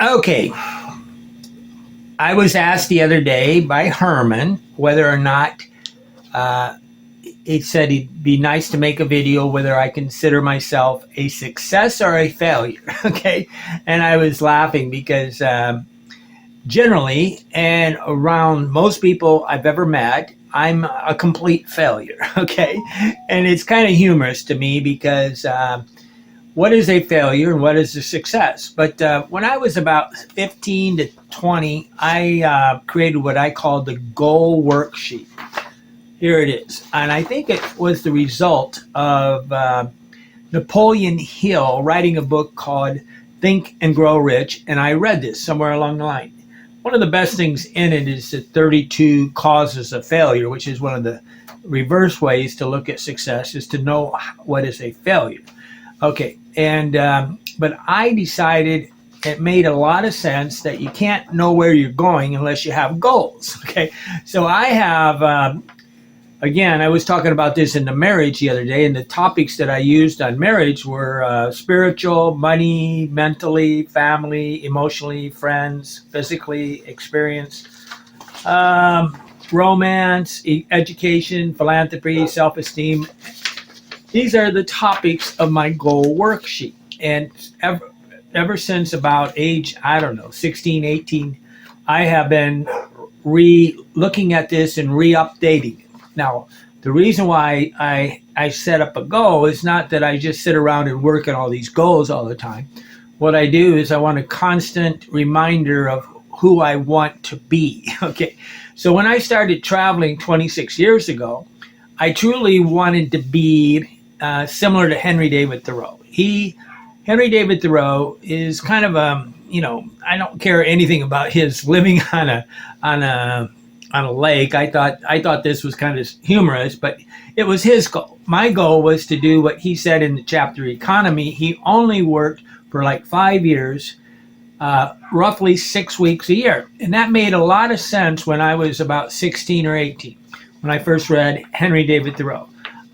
Okay, I was asked the other day by Herman whether or not uh, he said he'd be nice to make a video whether I consider myself a success or a failure. Okay, and I was laughing because generally and around most people I've ever met, I'm a complete failure. Okay, and it's kind of humorous to me because what is a failure and what is a success? But when I was about 15 to 20, I created what I called the goal worksheet. Here it is. And I think it was the result of Napoleon Hill writing a book called Think and Grow Rich. And I read this somewhere along the line. One of the best things in it is the 32 causes of failure, which is one of the reverse ways to look at success, is to know what is a failure. Okay, and but I decided it made a lot of sense that you can't know where you're going unless you have goals. Okay, so I have again, I was talking about this in the marriage the other day, and the topics that I used on marriage were spiritual, money, mentally, family, emotionally, friends, physically, experience, romance, education, philanthropy, self-esteem. These are the topics of my goal worksheet. And ever since about age, I don't know, 16, 18, I have been looking at this and re-updating it. Now, the reason why I set up a goal is not that I just sit around and work on all these goals all the time. What I do is I want a constant reminder of who I want to be. Okay, so when I started traveling 26 years ago, I truly wanted to be similar to Henry David Thoreau. Henry David Thoreau is kind of I don't care anything about his living on a lake. I thought this was kind of humorous, but it was his goal. My goal was to do what he said in the chapter Economy. He only worked for like 5 years, roughly 6 weeks a year. And that made a lot of sense when I was about 16 or 18, when I first read Henry David Thoreau.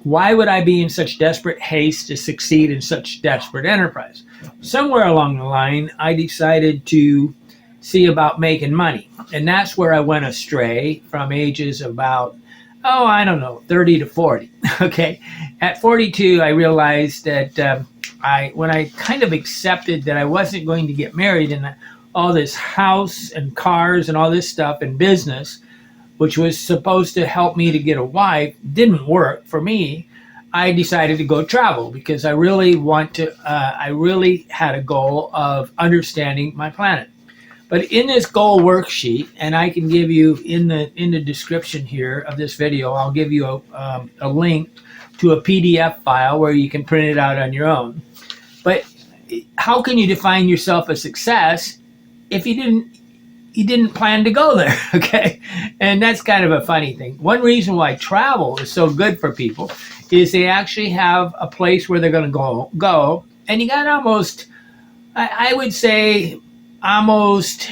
Why would I be in such desperate haste to succeed in such desperate enterprise? Somewhere along the line, I decided to see about making money. And that's where I went astray from ages about, 30 to 40. Okay. At 42, I realized that when I kind of accepted that I wasn't going to get married and all this house and cars and all this stuff and business, which was supposed to help me to get a wife, didn't work for me. I decided to go travel because I really I really had a goal of understanding my planet. But in this goal worksheet, and I can give you in the description here of this video, I'll give you a link to a PDF file where you can print it out on your own. But how can you define yourself a success if you didn't plan to go there? Okay, and that's kind of a funny thing. One reason why travel is so good for people is they actually have a place where they're going to go, and you got I would say almost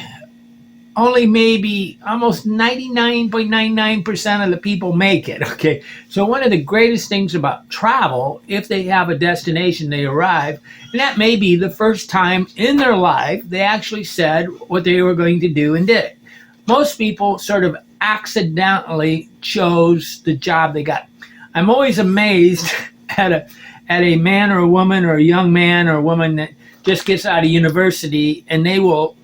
99.99% of the people make it. Okay, so one of the greatest things about travel, if they have a destination, they arrive, and that may be the first time in their life they actually said what they were going to do and did it. Most people sort of accidentally chose the job they got. I'm always amazed at a man or a woman or a young man or a woman that just gets out of university and they will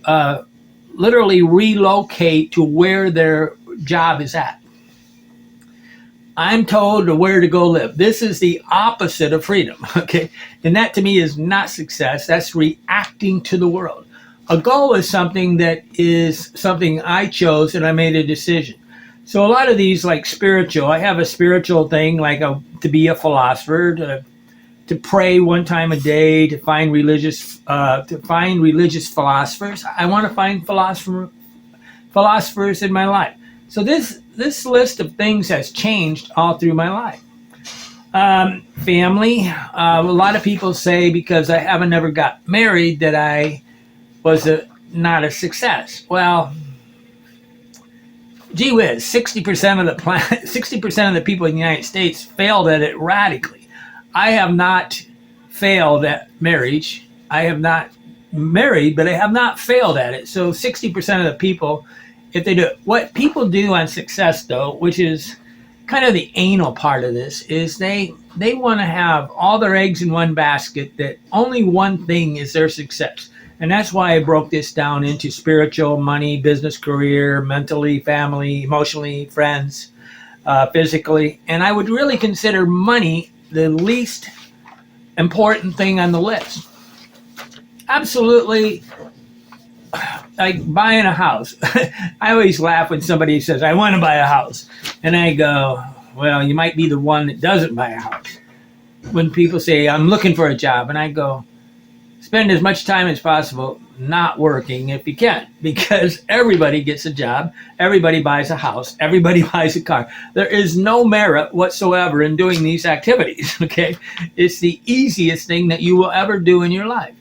literally relocate to where their job is at. I'm told where to go live. This is the opposite of freedom, okay? And that to me is not success. That's reacting to the world. A goal is something that is something I chose and I made a decision. So a lot of these, like spiritual, I have a spiritual thing, like to be a philosopher, to pray one time a day, to find religious philosophers. I want to find philosophers in my life. So this list of things has changed all through my life. Family. A lot of people say because I haven't never got married that I was not a success. Well, gee whiz, 60% of the people in the United States failed at it radically. I have not failed at marriage. I have not married, but I have not failed at it. So 60% of the people, if they do it, what people do on success though, which is kind of the anal part of this, is they want to have all their eggs in one basket, that only one thing is their success. And that's why I broke this down into spiritual, money, business, career, mentally, family, emotionally, friends, physically. And I would really consider money the least important thing on the list. Absolutely, like buying a house. I always laugh when somebody says, I want to buy a house. And I go, well, you might be the one that doesn't buy a house. When people say, I'm looking for a job, and I go, spend as much time as possible not working if you can, because everybody gets a job, everybody buys a house, everybody buys a car. There is no merit whatsoever in doing these activities, okay? It's the easiest thing that you will ever do in your life.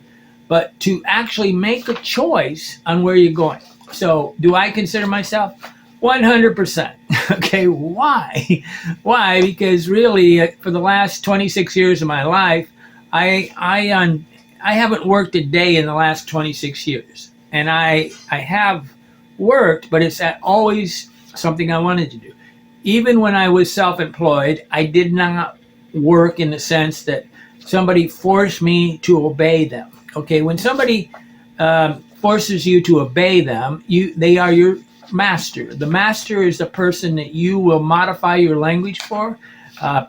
But to actually make a choice on where you're going. So do I consider myself 100%? Okay, why? Why? Because really, for the last 26 years of my life, I haven't worked a day in the last 26 years. And I have worked, but it's always something I wanted to do. Even when I was self-employed, I did not work in the sense that somebody forced me to obey them. Okay, when somebody forces you to obey them, they are your master. The master is the person that you will modify your language for.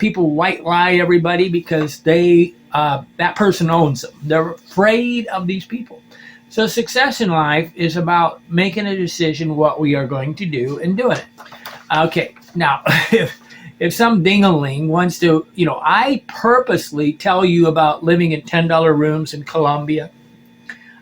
People white lie everybody because that person owns them. They're afraid of these people. So success in life is about making a decision what we are going to do and doing it. Okay, now if some ding-a-ling wants to, I purposely tell you about living in $10 rooms in Colombia.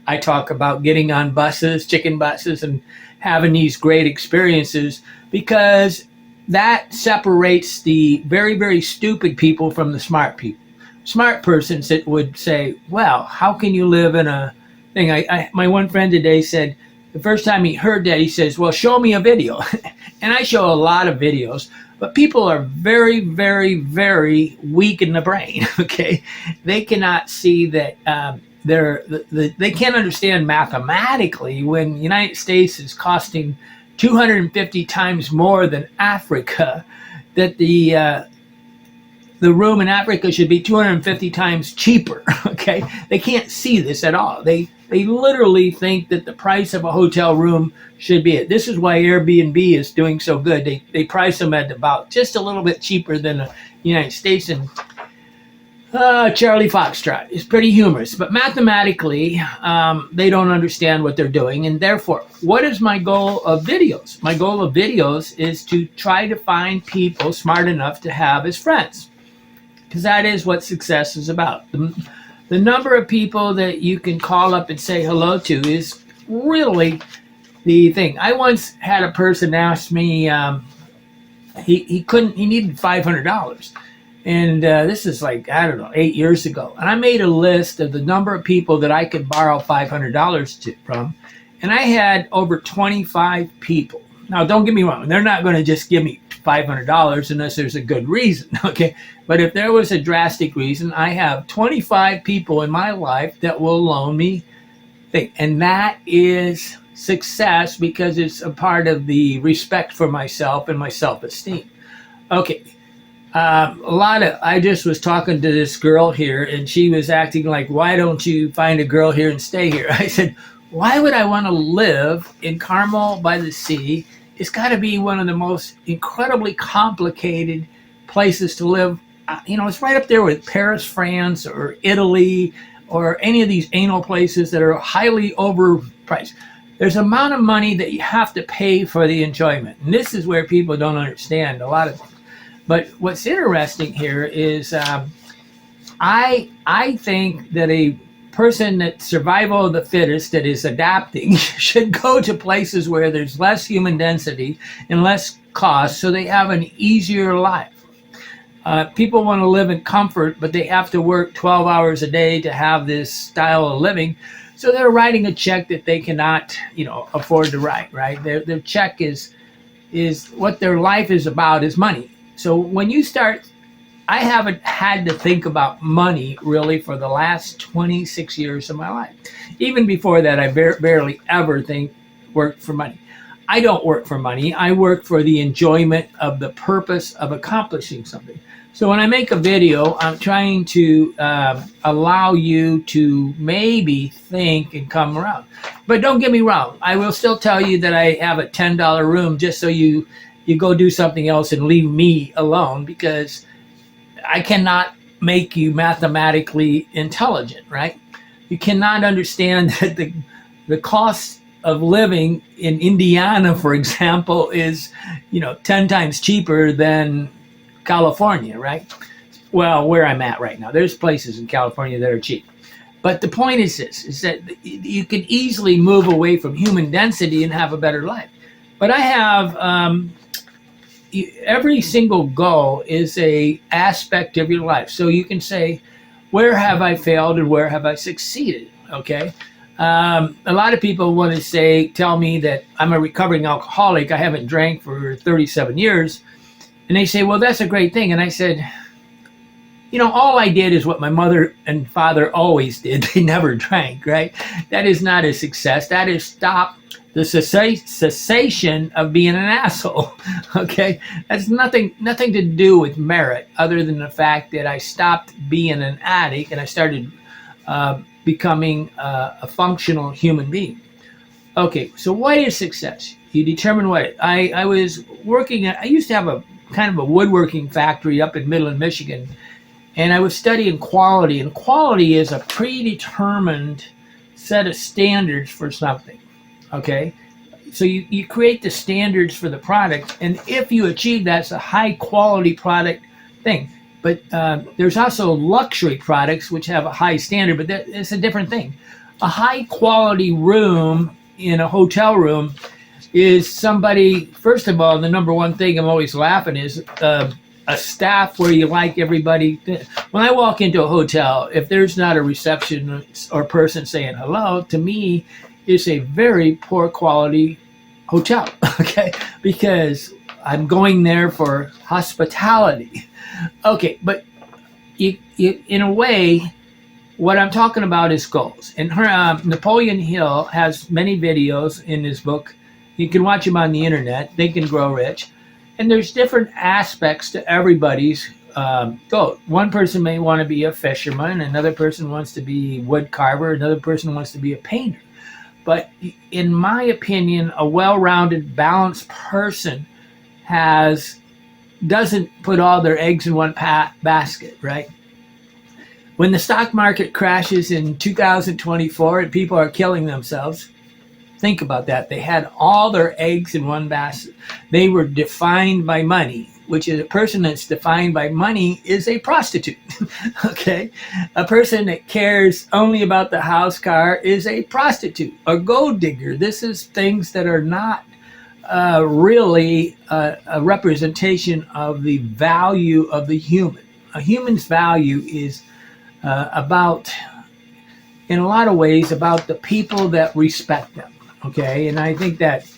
I talk about getting on buses, chicken buses, and having these great experiences, because that separates the very, very stupid people from the smart people. Smart persons that would say, well, how can you live in a thing? My one friend today said, the first time he heard that, he says, well, show me a video. And I show a lot of videos, but people are very, very, very weak in the brain, okay? They cannot see that they can't understand mathematically when the United States is costing 250 times more than Africa, that the room in Africa should be 250 times cheaper, okay? They can't see this at all. They literally think that the price of a hotel room should be it. This is why Airbnb is doing so good. They price them at about just a little bit cheaper than the United States. And Charlie Foxtrot is pretty humorous, but mathematically, they don't understand what they're doing. And therefore, what is my goal of videos? My goal of videos is to try to find people smart enough to have as friends, because that is what success is about. The number of people that you can call up and say hello to is really the thing. I once had a person ask me, he needed $500. And this is like, I don't know, 8 years ago. And I made a list of the number of people that I could borrow $500 from. And I had over 25 people. Now, don't get me wrong. They're not going to just give me $500 unless there's a good reason, okay? But if there was a drastic reason, I have 25 people in my life that will loan me things. And that is success, because it's a part of the respect for myself and my self-esteem. Okay. I just was talking to this girl here, and she was acting like, why don't you find a girl here and stay here? I said, why would I want to live in Carmel by the Sea? It's got to be one of the most incredibly complicated places to live. It's right up there with Paris, France, or Italy, or any of these anal places that are highly overpriced. There's an amount of money that you have to pay for the enjoyment. And this is where people don't understand a lot of things. But what's interesting here is I think that a person that survival of the fittest, that is adapting, should go to places where there's less human density and less cost, so they have an easier life. People want to live in comfort, but they have to work 12 hours a day to have this style of living. So they're writing a check that they cannot, afford to write, right? Their check is what their life is about, is money. So when you start I haven't had to think about money really for the last 26 years of my life. Even before that, I barely ever worked for money. I don't work for money. I work for the enjoyment of the purpose of accomplishing something. So when I make a video, I'm trying to allow you to maybe think and come around. But don't get me wrong. I will still tell you that I have a $10 room just so you go do something else and leave me alone, because I cannot make you mathematically intelligent, right? You cannot understand that the cost of living in Indiana, for example, is 10 times cheaper than California, right? Well, where I'm at right now, there's places in California that are cheap. But the point is this, is that you can easily move away from human density and have a better life. But I have every single goal is a aspect of your life. So you can say, where have I failed and where have I succeeded? Okay. A lot of people want to tell me that I'm a recovering alcoholic. I haven't drank for 37 years. And they say, well, that's a great thing. And I said, all I did is what my mother and father always did. They never drank, right? That is not a success. That is stop the cessation of being an asshole. Okay, that's nothing to do with merit, other than the fact that I stopped being an addict and I started becoming a functional human being. Okay, so what is success? You determine what I was working at. I used to have a kind of a woodworking factory up in Midland, Michigan, and I was studying quality. And quality is a predetermined set of standards for something. Okay, so you create the standards for the product, and if you achieve that, it's a high quality product thing. But there's also luxury products which have a high standard, but it's a different thing. A high quality room in a hotel room is somebody, first of all, the number one thing I'm always laughing is a staff where you like everybody. When I walk into a hotel, if there's not a receptionist or person saying hello, to me, it's a very poor quality hotel, okay? Because I'm going there for hospitality. Okay, but you in a way, what I'm talking about is goals. And Napoleon Hill has many videos in his book. You can watch them on the internet. Think and Grow Rich. And there's different aspects to everybody's goal. One person may want to be a fisherman. Another person wants to be a wood carver. Another person wants to be a painter. But in my opinion, a well-rounded, balanced person doesn't put all their eggs in one basket, right? When the stock market crashes in 2024 and people are killing themselves, think about that. They had all their eggs in one basket. They were defined by money, which is a person that's defined by money is a prostitute. Okay? A person that cares only about the house car is a prostitute, a gold digger. This is things that are not really a representation of the value of the human. A human's value is about, in a lot of ways, about the people that respect them. Okay, and I think that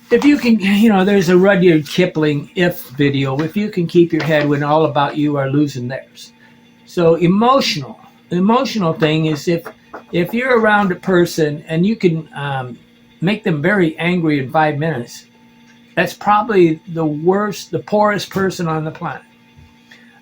if you can, there's a Rudyard Kipling "If" video. If you can keep your head when all about you are losing theirs. So the emotional thing is if you're around a person and you can make them very angry in 5 minutes, that's probably the poorest person on the planet.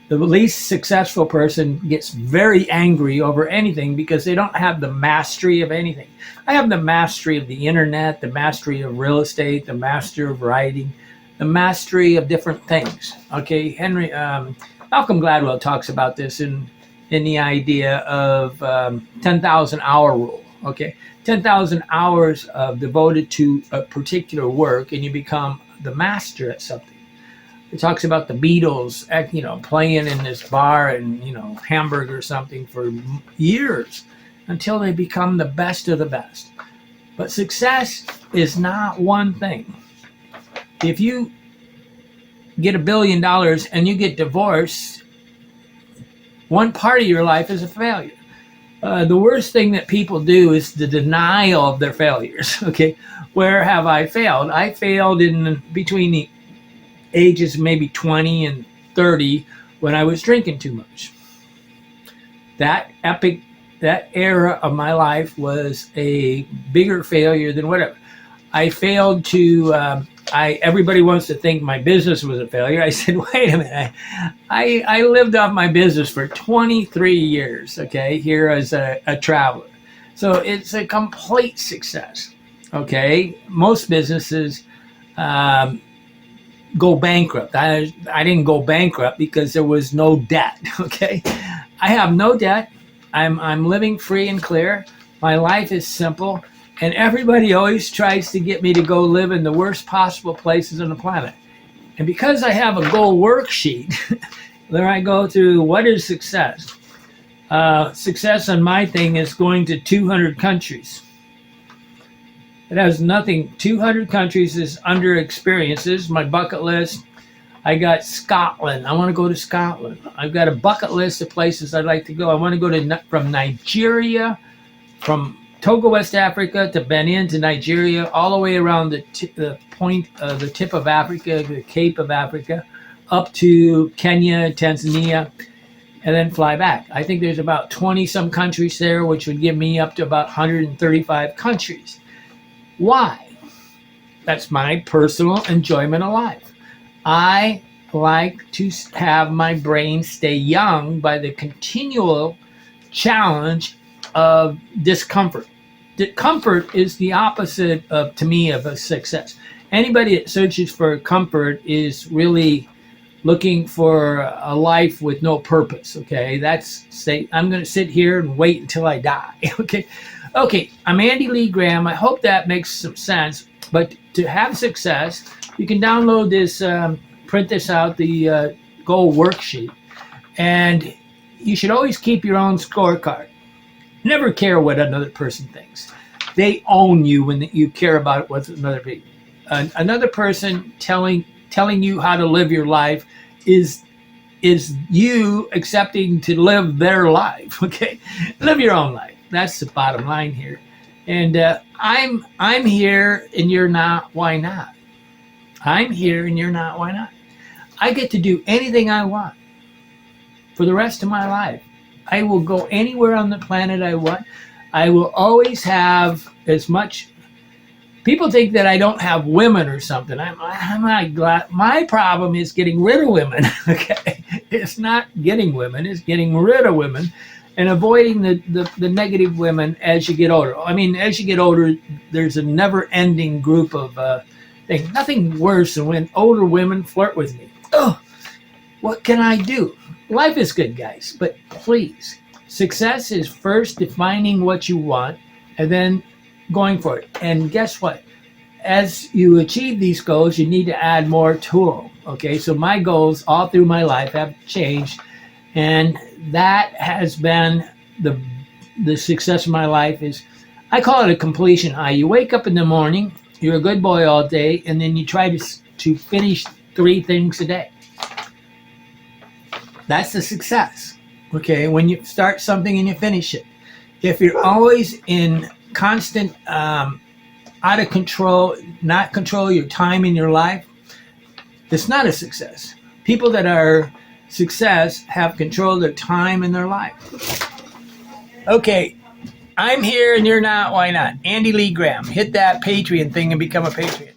The least successful person gets very angry over anything because they don't have the mastery of anything. I have the mastery of the internet, the mastery of real estate, the mastery of writing, the mastery of different things. Okay, Malcolm Gladwell talks about this in the idea of 10,000 hour rule. Okay, 10,000 hours devoted to a particular work, and you become the master at something. It talks about the Beatles, playing in this bar in, Hamburg or something for years until they become the best of the best. But success is not one thing. If you get $1 billion and you get divorced, one part of your life is a failure. The worst thing that people do is the denial of their failures. Okay, where have I failed? I failed in between the ages maybe 20 and 30 when I was drinking too much. That era of my life was a bigger failure than whatever. I failed to, everybody wants to think my business was a failure. I said, wait a minute. I lived off my business for 23 years, okay, here as a traveler. So it's a complete success, okay? Most businesses go bankrupt. I didn't go bankrupt because there was no debt, okay? I have no debt. I'm living free and clear. My life is simple. And everybody always tries to get me to go live in the worst possible places on the planet. And because I have a goal worksheet, there I go through what is success. Success on my thing is going to 200 countries. It has nothing. 200 countries is under experiences. My bucket list. I got Scotland. I want to go to Scotland. I've got a bucket list of places I'd like to go. I want to go from Nigeria, from Togo, West Africa, to Benin, to Nigeria, all the way around the tip of Africa, the Cape of Africa, up to Kenya, Tanzania, and then fly back. I think there's about 20 some countries there, which would give me up to about 135 countries. Why? That's my personal enjoyment of life. I like to have my brain stay young by the continual challenge of discomfort. Comfort is the opposite of, to me, of a success. Anybody that searches for comfort is really looking for a life with no purpose. Okay, I'm going to sit here and wait until I die. Okay. I'm Andy Lee Graham. I hope that makes some sense. But to have success, you can download this, print this out, the goal worksheet, and you should always keep your own scorecard. Never care what another person thinks. They own you when you care about what another person telling you how to live your life is you accepting to live their life. Okay, live your own life. That's the bottom line here. And I'm here and you're not. Why not? I'm here and you're not. Why not? I get to do anything I want for the rest of my life. I will go anywhere on the planet I want. I will always have as much. People think that I don't have women or something. I'm not glad. My problem is getting rid of women. Okay, it's not getting women. It's getting rid of women, and avoiding the negative women as you get older. I mean, as you get older, there's a never-ending group of things. Nothing worse than when older women flirt with me. Oh, what can I do? Life is good, guys, but please, success is first defining what you want and then going for it. And guess what? As you achieve these goals, you need to add more to them. Okay, so my goals all through my life have changed, and that has been the success of my life. Is I call it a completion high. You wake up in the morning, you're a good boy all day, and then you try to finish 3 things a day. That's the success. Okay, when you start something and you finish it. If you're always in constant out of control, not control your time in your life, it's not a success. People that are success have control of their time in their life. Okay, I'm here and you're not. Why not? Andy Lee Graham. Hit that Patreon thing and become a Patreon.